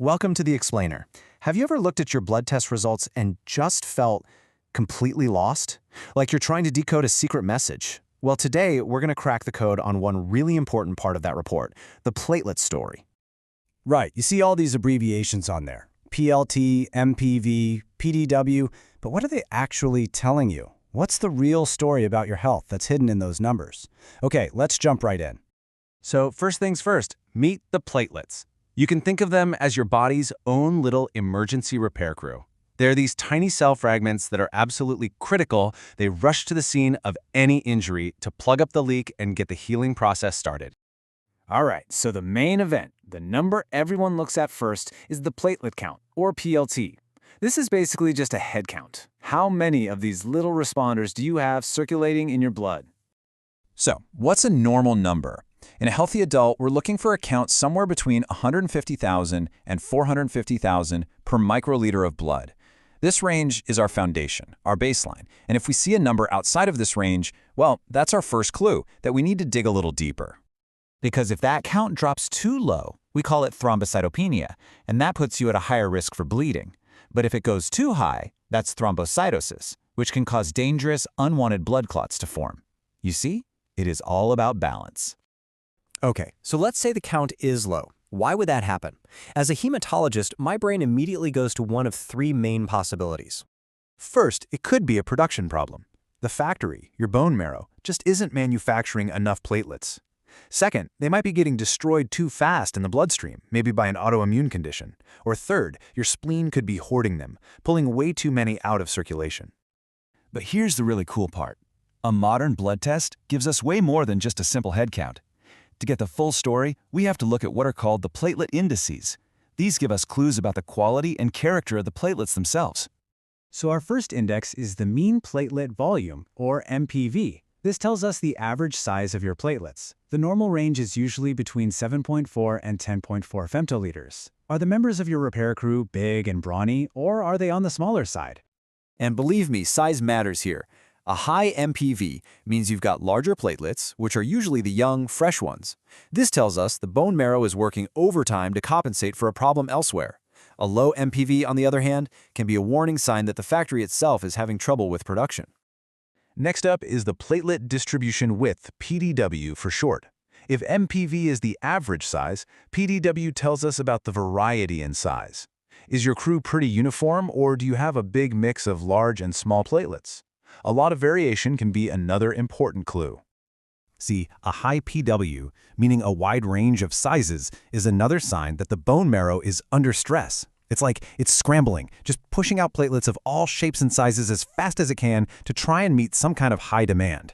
Welcome to the Explainer. Have you ever looked at your blood test results and just felt completely lost? Like you're trying to decode a secret message? Well, today we're going to crack the code on one really important part of that report, the platelet story. Right, you see all these abbreviations on there. PLT, MPV, PDW, but what are they actually telling you? What's the real story about your health that's hidden in those numbers? Okay, let's jump right in. So first things first, meet the platelets. You can think of them as your body's own little emergency repair crew. They're these tiny cell fragments that are absolutely critical. They rush to the scene of any injury to plug up the leak and get the healing process started. All right, so the main event, the number everyone looks at first, is the platelet count, or PLT. This is basically just a head count. How many of these little responders do you have circulating in your blood? So, what's a normal number? In a healthy adult, we're looking for a count somewhere between 150,000 and 450,000 per microliter of blood. This range is our foundation, our baseline, and if we see a number outside of this range, well, that's our first clue that we need to dig a little deeper. Because if that count drops too low, we call it thrombocytopenia, and that puts you at a higher risk for bleeding. But if it goes too high, that's thrombocytosis, which can cause dangerous, unwanted blood clots to form. You see, it is all about balance. Okay, so let's say the count is low. Why would that happen? As a hematologist, my brain immediately goes to one of three main possibilities. First, it could be a production problem. The factory, your bone marrow, just isn't manufacturing enough platelets. Second, they might be getting destroyed too fast in the bloodstream, maybe by an autoimmune condition. Or third, your spleen could be hoarding them, pulling way too many out of circulation. But here's the really cool part. A modern blood test gives us way more than just a simple head count. To get the full story, we have to look at what are called the platelet indices. These give us clues about the quality and character of the platelets themselves. So our first index is the mean platelet volume, or MPV. This tells us the average size of your platelets. The normal range is usually between 7.4 and 10.4 femtoliters. Are the members of your repair crew big and brawny, or are they on the smaller side? And believe me, size matters here. A high MPV means you've got larger platelets, which are usually the young, fresh ones. This tells us the bone marrow is working overtime to compensate for a problem elsewhere. A low MPV, on the other hand, can be a warning sign that the factory itself is having trouble with production. Next up is the platelet distribution width, PDW for short. If MPV is the average size, PDW tells us about the variety in size. Is your crew pretty uniform, or do you have a big mix of large and small platelets? A lot of variation can be another important clue. See, a high PW, meaning a wide range of sizes, is another sign that the bone marrow is under stress. It's like it's scrambling, just pushing out platelets of all shapes and sizes as fast as it can to try and meet some kind of high demand.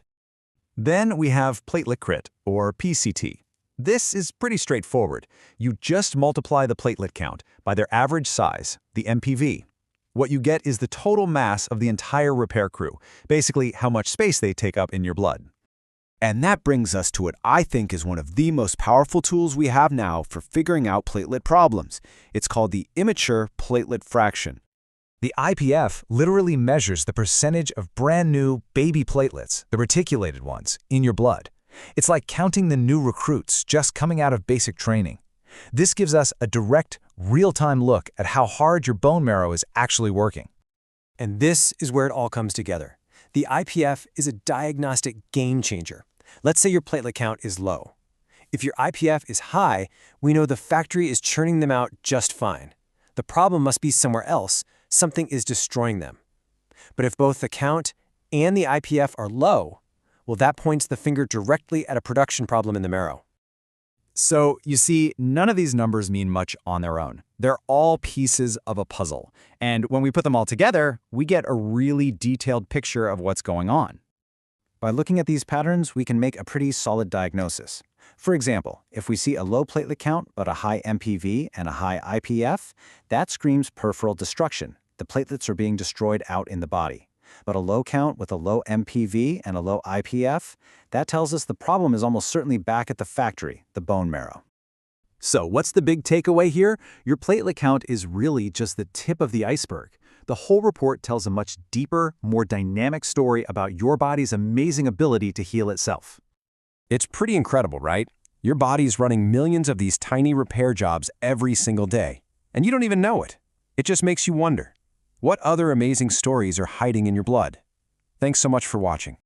Then we have platelet crit, or PCT. This is pretty straightforward. You just multiply the platelet count by their average size, the MPV. What you get is the total mass of the entire repair crew, basically how much space they take up in your blood. And that brings us to what I think is one of the most powerful tools we have now for figuring out platelet problems. It's called the immature platelet fraction. The IPF literally measures the percentage of brand new baby platelets, the reticulated ones, in your blood. It's like counting the new recruits just coming out of basic training. This gives us a direct, real-time look at how hard your bone marrow is actually working. And this is where it all comes together. The IPF is a diagnostic game changer. Let's say your platelet count is low. If your IPF is high, we know the factory is churning them out just fine. The problem must be somewhere else. Something is destroying them. But if both the count and the IPF are low, well, that points the finger directly at a production problem in the marrow. So, you see, none of these numbers mean much on their own. They're all pieces of a puzzle. And when we put them all together, we get a really detailed picture of what's going on. By looking at these patterns, we can make a pretty solid diagnosis. For example, if we see a low platelet count but a high MPV and a high IPF, that screams peripheral destruction. The platelets are being destroyed out in the body. But a low count with a low MPV and a low IPF, that tells us the problem is almost certainly back at the factory, the bone marrow. So what's the big takeaway here? Your platelet count is really just the tip of the iceberg. The whole report tells a much deeper, more dynamic story about your body's amazing ability to heal itself. It's pretty incredible, right? Your body's running millions of these tiny repair jobs every single day. And you don't even know it. It just makes you wonder, what other amazing stories are hiding in your blood? Thanks so much for watching.